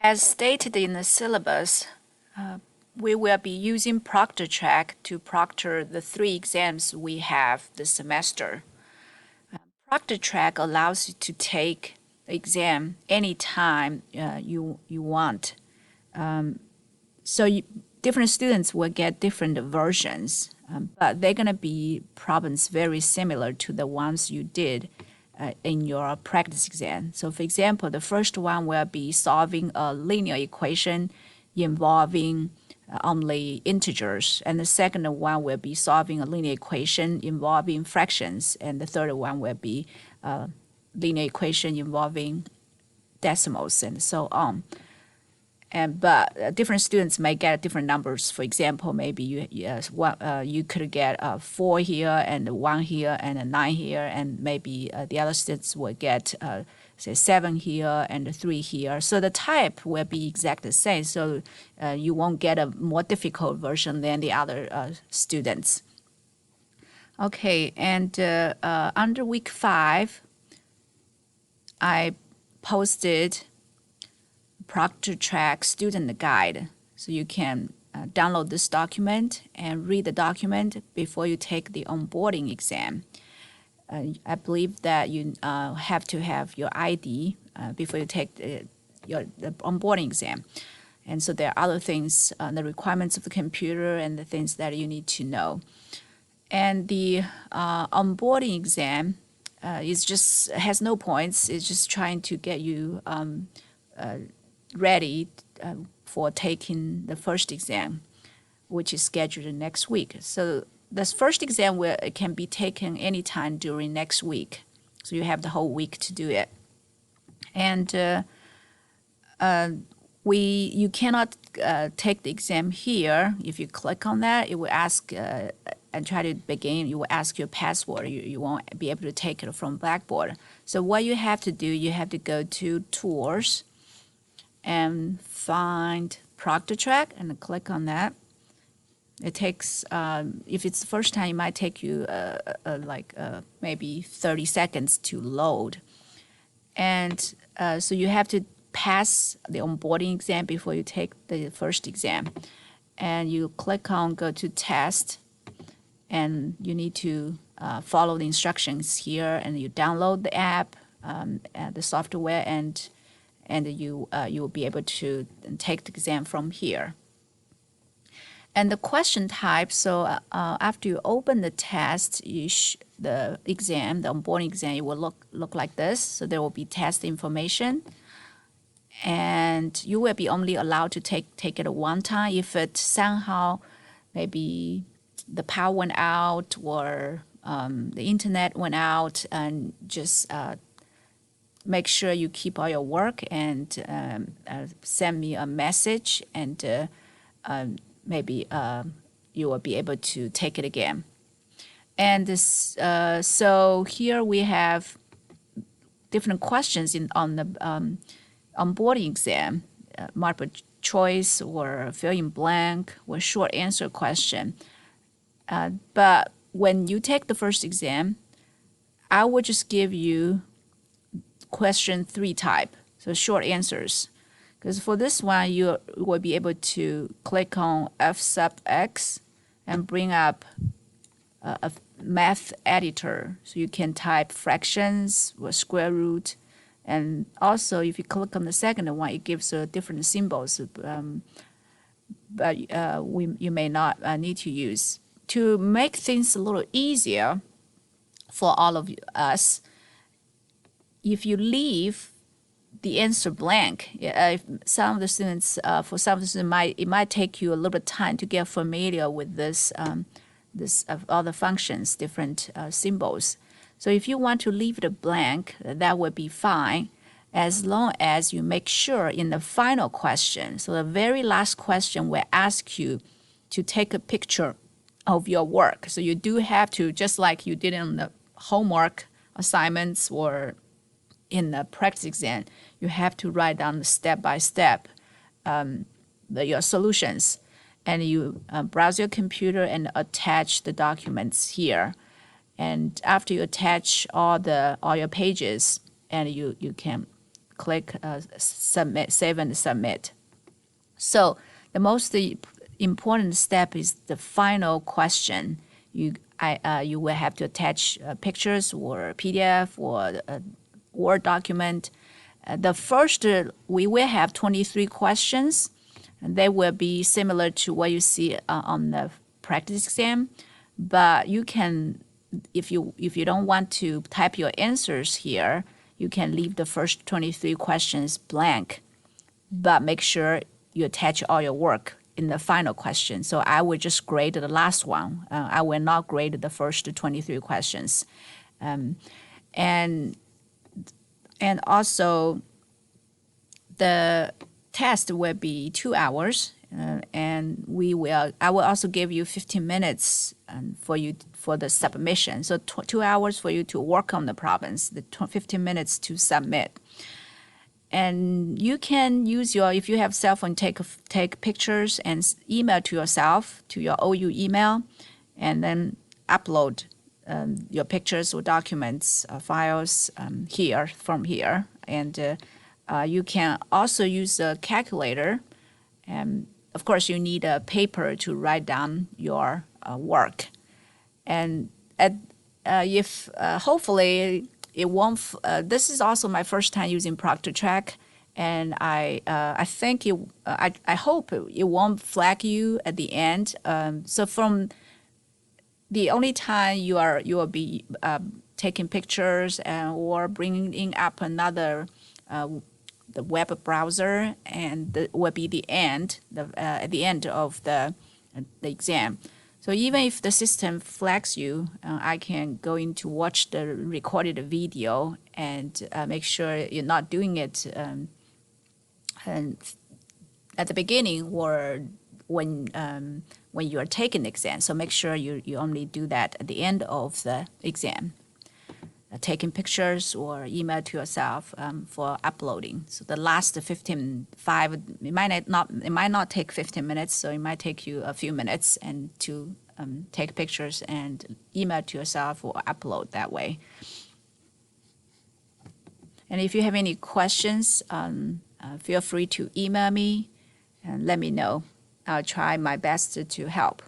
As stated in the syllabus, we will be using Proctortrack to proctor the 3 exams we have this semester. Proctortrack allows you to take the exam anytime you want. So different students will get different versions, but they're going to be problems very similar to the ones you did in your practice exam. So for example, the first one will be solving a linear equation involving only integers, and the second one will be solving a linear equation involving fractions, and the third one will be linear equation involving decimals, and so on. But different students may get different numbers. For example, maybe you could get 4 here and 1 here and a 9 here, and maybe the other students will get say 7 here and 3 here. So the type will be exactly the same. So you won't get a more difficult version than the other students. Okay, and under week 5, I posted Proctortrack student guide. So you can download this document and read the document before you take the onboarding exam. I believe that you have to have your ID before you take the onboarding exam. And so there are other things, the requirements of the computer and the things that you need to know. And the onboarding exam has no points. It's just trying to get you ready for taking the first exam, which is scheduled next week. So this first exam can be taken anytime during next week. So you have the whole week to do it. And you cannot take the exam here. If you click on that, it will ask and try to begin, you will ask your password. You won't be able to take it from Blackboard. So what you have to do, you have to go to Tools and find Proctortrack and click on that. It takes, if it's the first time, it might take you maybe 30 seconds to load. And so you have to pass the onboarding exam before you take the first exam. And you click on go to test, and you need to follow the instructions here, and you download the app, the software, and you will be able to take the exam from here. And the question type, so after you open the test, the exam, the onboarding exam, it will look like this. So there will be test information, and you will be only allowed to take it one time. If it somehow maybe the power went out or the internet went out, and just make sure you keep all your work and send me a message, and maybe you will be able to take it again. And this, so here we have different questions on the onboarding exam, multiple choice or fill in blank or short answer question. But when you take the first exam, I will just give you question 3 type, so short answers. Because for this one, you will be able to click on F sub X and bring up a math editor. So you can type fractions or square root. And also, if you click on the second one, it gives different symbols, but you may not need to use. To make things a little easier for all of us, if you leave the answer blank, if some of the students, for some of the students, it might take you a little bit of time to get familiar with this all the functions, different symbols. So if you want to leave it blank, that would be fine, as long as you make sure in the final question, so the very last question will ask you to take a picture of your work. So you do have to, just like you did in the homework assignments or in the practice exam, you have to write down step by step your solutions, and you browse your computer and attach the documents here. And after you attach all your pages, and you can click submit, save and submit. So the most important step is the final question. You will have to attach pictures or PDF or a Word document. The first, we will have 23 questions, and they will be similar to what you see on the practice exam. But you can, if you don't want to type your answers here, you can leave the first 23 questions blank, but make sure you attach all your work in the final question. So I will just grade the last one. I will not grade the first 23 questions. And also the test will be 2 hours, and I will also give you 15 minutes for the submission. So 2 hours for you to work on the problems, 15 minutes to submit. And you can use if you have cell phone, take pictures and email to yourself, to your OU email, and then upload your pictures or documents, files from here. And you can also use a calculator. And of course, you need a paper to write down your work. And hopefully it won't. This is also my first time using Proctortrack, and I think I hope it won't flag you at the end. So from the only time you will be taking pictures or bringing up another the web browser, and will be the end at the end of the exam. So even if the system flags you, I can go in to watch the recorded video and make sure you're not doing it at the beginning or when you are taking the exam. So make sure you only do that at the end of the exam. Taking pictures or email to yourself for uploading. So the last 15, it might not take 15 minutes, so it might take you a few minutes and to take pictures and email to yourself or upload that way. And if you have any questions, feel free to email me and let me know. I'll try my best to help.